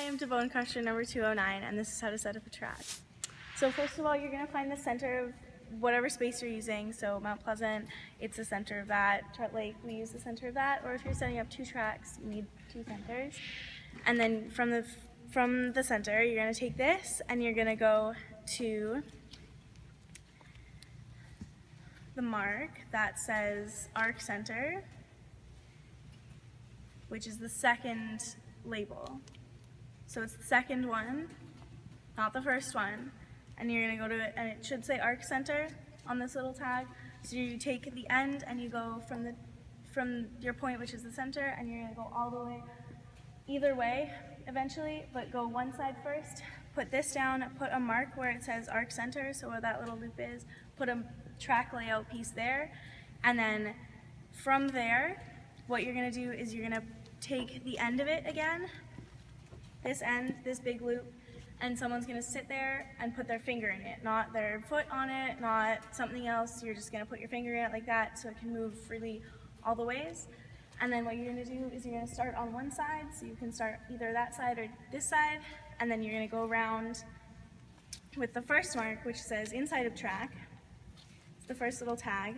Hi, I'm Deb OwnCrusher number 209, and this is how to set up a track. So first of all, you're going to find the center of whatever space you're using. So Mount Pleasant, it's the center of that. Chart Lake, we use the center of that. Or if you're setting up two tracks, you need two centers. And then from the center, you're going to take this, and you're going to go to the mark that says Arc Center, which is the second label. So it's the second one, not the first one, and you're going to go to it, and it should say Arc Center on this little tag. So you take the end and you go from your point, which is the center, and you're going to go all the way, either way eventually, but go one side first. Put this down, put a mark where it says Arc Center, so where that little loop is, put a track layout piece there, and then from there, what you're going to do is you're going to take the end of it again, this end, this big loop, and someone's going to sit there and put their finger in it, not their foot on it, not something else. You're just going to put your finger in it like that so it can move freely all the ways. And then what you're going to do is you're going to start on one side, so you can start either that side or this side, and then you're going to go around with the first mark, which says inside of track. It's the first little tag,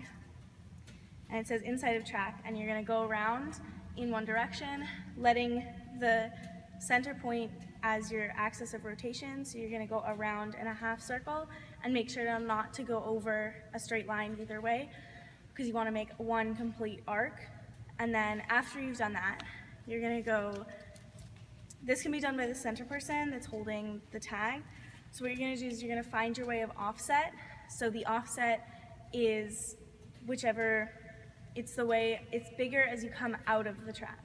and it says inside of track, and you're going to go around in one direction, letting the center point as your axis of rotation, so you're going to go around in a half circle and make sure not to go over a straight line either way, because you want to make one complete arc. And then after you've done that, you're going to go, this can be done by the center person that's holding the tag. So what you're going to do is you're going to find your way of offset. So the offset is whichever, it's the way, it's bigger as you come out of the track.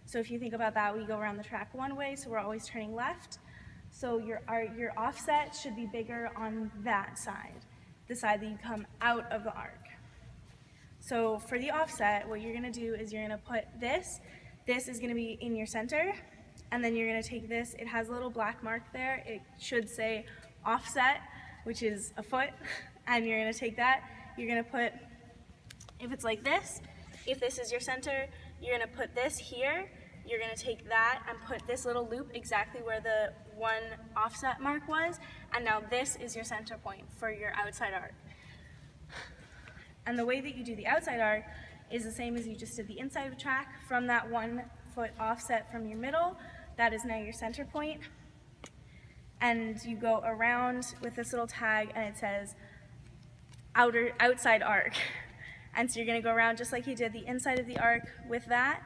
So if you think about that, we go around the track one way, so we're always turning left. So your offset should be bigger on that side, the side that you come out of the arc. So for the offset, what you're going to do is you're going to put this is going to be in your center, and then you're going to take this, it has a little black mark there, it should say offset, which is a foot, and you're going to take that, you're going to put, if it's like this, if this is your center, you're going to put this here, you're going to take that and put this little loop exactly where the one offset mark was, and now this is your center point for your outside arc. And the way that you do the outside arc is the same as you just did the inside of the track. From that 1 foot offset from your middle, that is now your center point. And you go around with this little tag, and it says outside arc. And so you're going to go around just like you did the inside of the arc with that.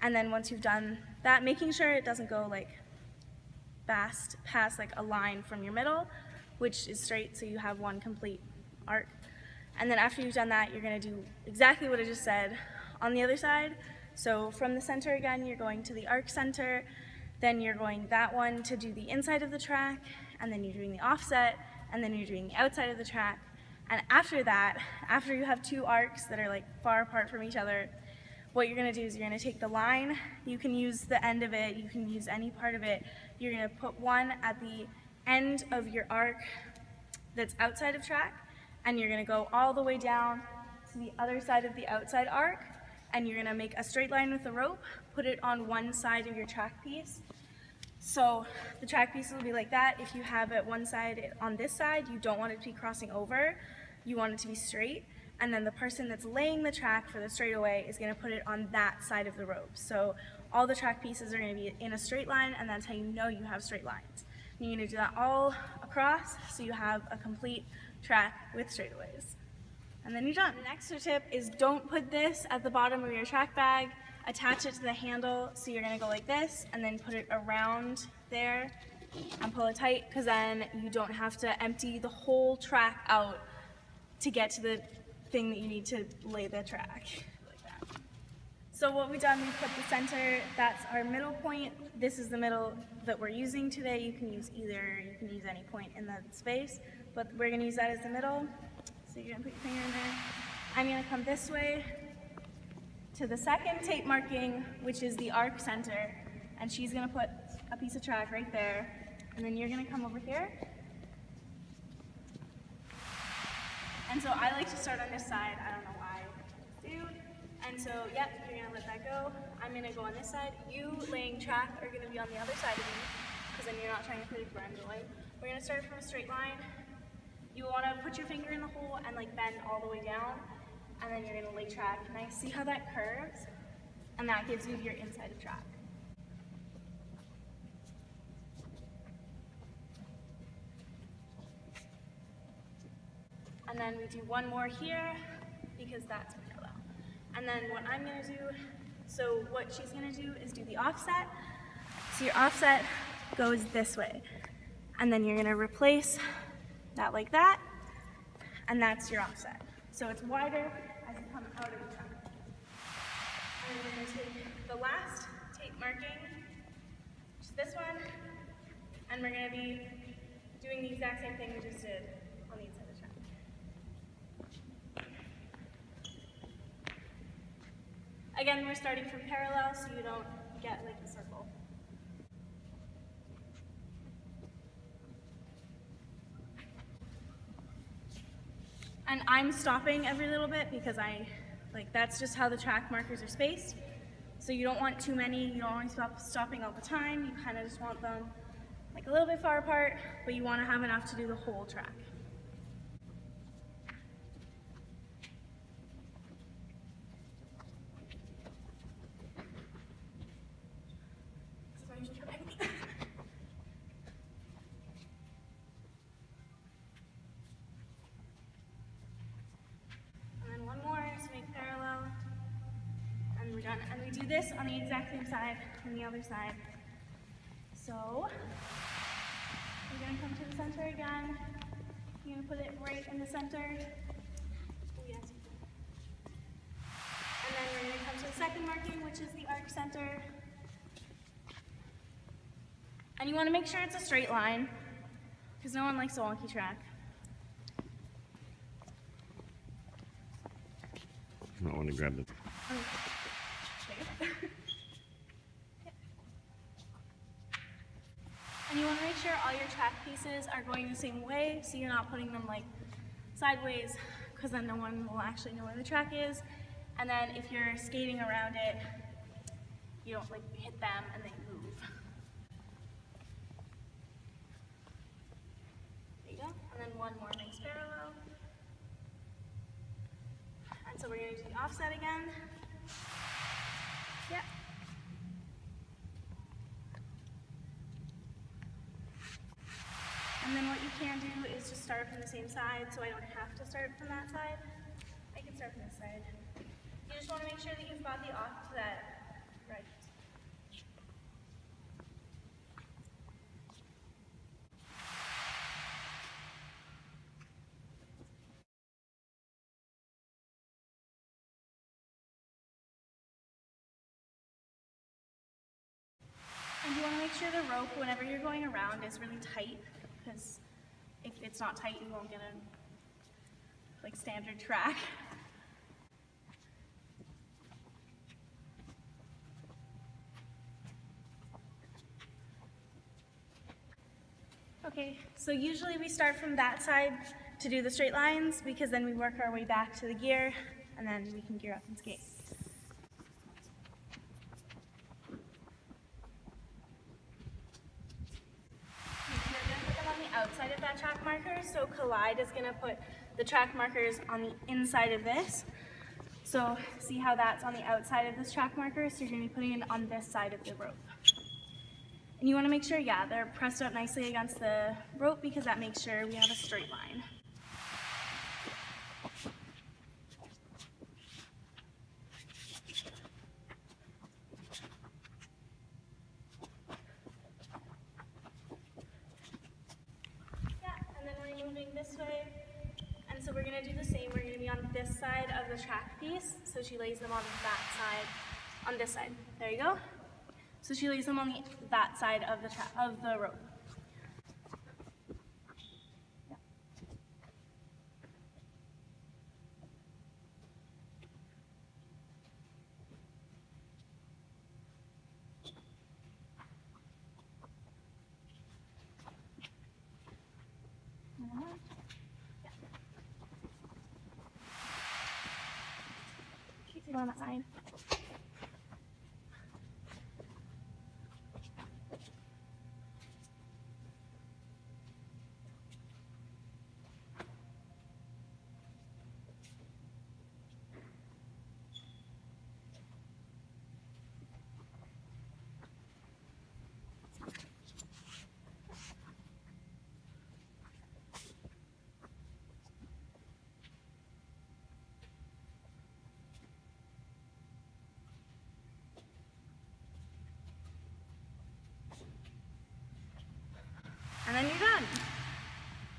And then once you've done that, making sure it doesn't go like past like a line from your middle, which is straight, so you have one complete arc. And then after you've done that, you're going to do exactly what I just said on the other side. So from the center again, you're going to the arc center, then you're going that one to do the inside of the track, and then you're doing the offset, and then you're doing the outside of the track. And after that, after you have two arcs that are like far apart from each other, what you're going to do is you're going to take the line, you can use the end of it, you can use any part of it, you're going to put one at the end of your arc that's outside of track, and you're going to go all the way down to the other side of the outside arc, and you're going to make a straight line with the rope, put it on one side of your track piece. So the track piece will be like that. If you have it one side on this side, you don't want it to be crossing over, you want it to be straight, and then the person that's laying the track for the straightaway is going to put it on that side of the rope. So all the track pieces are going to be in a straight line, and that's how you know you have straight lines. And you're going to do that all across, so you have a complete track with straightaways. And then you're done. The next tip is don't put this at the bottom of your track bag, attach it to the handle, so you're going to go like this, and then put it around there and pull it tight, because then you don't have to empty the whole track out to get to the thing that you need to lay the track. Like that. So what we've done, we've put the center, that's our middle point. This is the middle that we're using today. You can use any point in that space, but we're going to use that as the middle. So you're going to put your finger in there. I'm going to come this way to the second tape marking, which is the arc center, and she's going to put a piece of track right there, and then you're going to come over here. And so I like to start on this side. I don't know why I do. And so, yep, you're going to let that go. I'm going to go on this side. You laying track are going to be on the other side of me. because then you're not trying to put a blend away. We're going to start from a straight line. You want to put your finger in the hole and like bend all the way down, and then you're going to lay track. Nice. See how that curves? And that gives you your inside of track. And then we do one more here because that's parallel. And then what I'm going to do, so what she's going to do is do the offset. So your offset goes this way. And then you're going to replace that like that, and that's your offset. So it's wider as you come out of the track. And then we're going to take the last tape marking, which is this one, and we're going to be doing the exact same thing we just did on the inside of the track. Again, we're starting from parallel so you don't get like a circle. And I'm stopping every little bit because that's just how the track markers are spaced. So you don't want too many, you don't want to stop stopping all the time. You kind of just want them like a little bit far apart, but you want to have enough to do the whole track. Done. And we do this on the exact same side from the other side. So we're going to come to the center again. You're going to put it right in the center. Oh, yes. And then we're going to come to the second marking, which is the arc center. And you want to make sure it's a straight line because no one likes a wonky track. I don't want to grab the... Okay. And you want to make sure all your track pieces are going the same way, so you're not putting them like sideways, because then no one will actually know where the track is. And then if you're skating around it, you don't like hit them and they move. There you go. And then one more makes parallel. And so we're going to do the offset again. Yep. And then what you can do is just start from the same side, so I don't have to start from that side. I can start from this side. You just want to make sure that you've got the off to that right. And you want to make sure the rope, whenever you're going around, is really tight, because if it's not tight, you won't get a standard track. Okay, so usually we start from that side to do the straight lines, because then we work our way back to the gear, and then we can gear up and skate. Outside of that track marker, so Collide is going to put the track markers on the inside of this. So see how that's on the outside of this track marker, so you're going to be putting it on this side of the rope. And you want to make sure, yeah, they're pressed up nicely against the rope, because that makes sure we have a straight line. This way, and so we're going to do the same. We're going to be on this side of the track piece, so she lays them on that side, on this side. There you go. So she lays them on that side of the rope. Yeah. Keep on that side.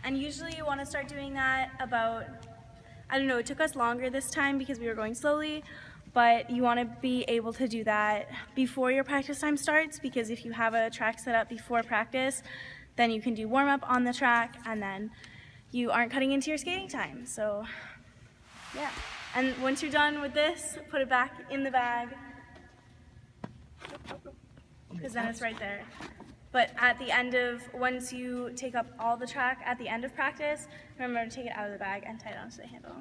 And usually you want to start doing that about, I don't know, it took us longer this time because we were going slowly, but you want to be able to do that before your practice time starts, because if you have a track set up before practice, then you can do warm up on the track and then you aren't cutting into your skating time. So yeah, and once you're done with this, put it back in the bag, because then it's right there. But at the end of, once you take up all the track at the end of practice, remember to take it out of the bag and tie it onto the handle.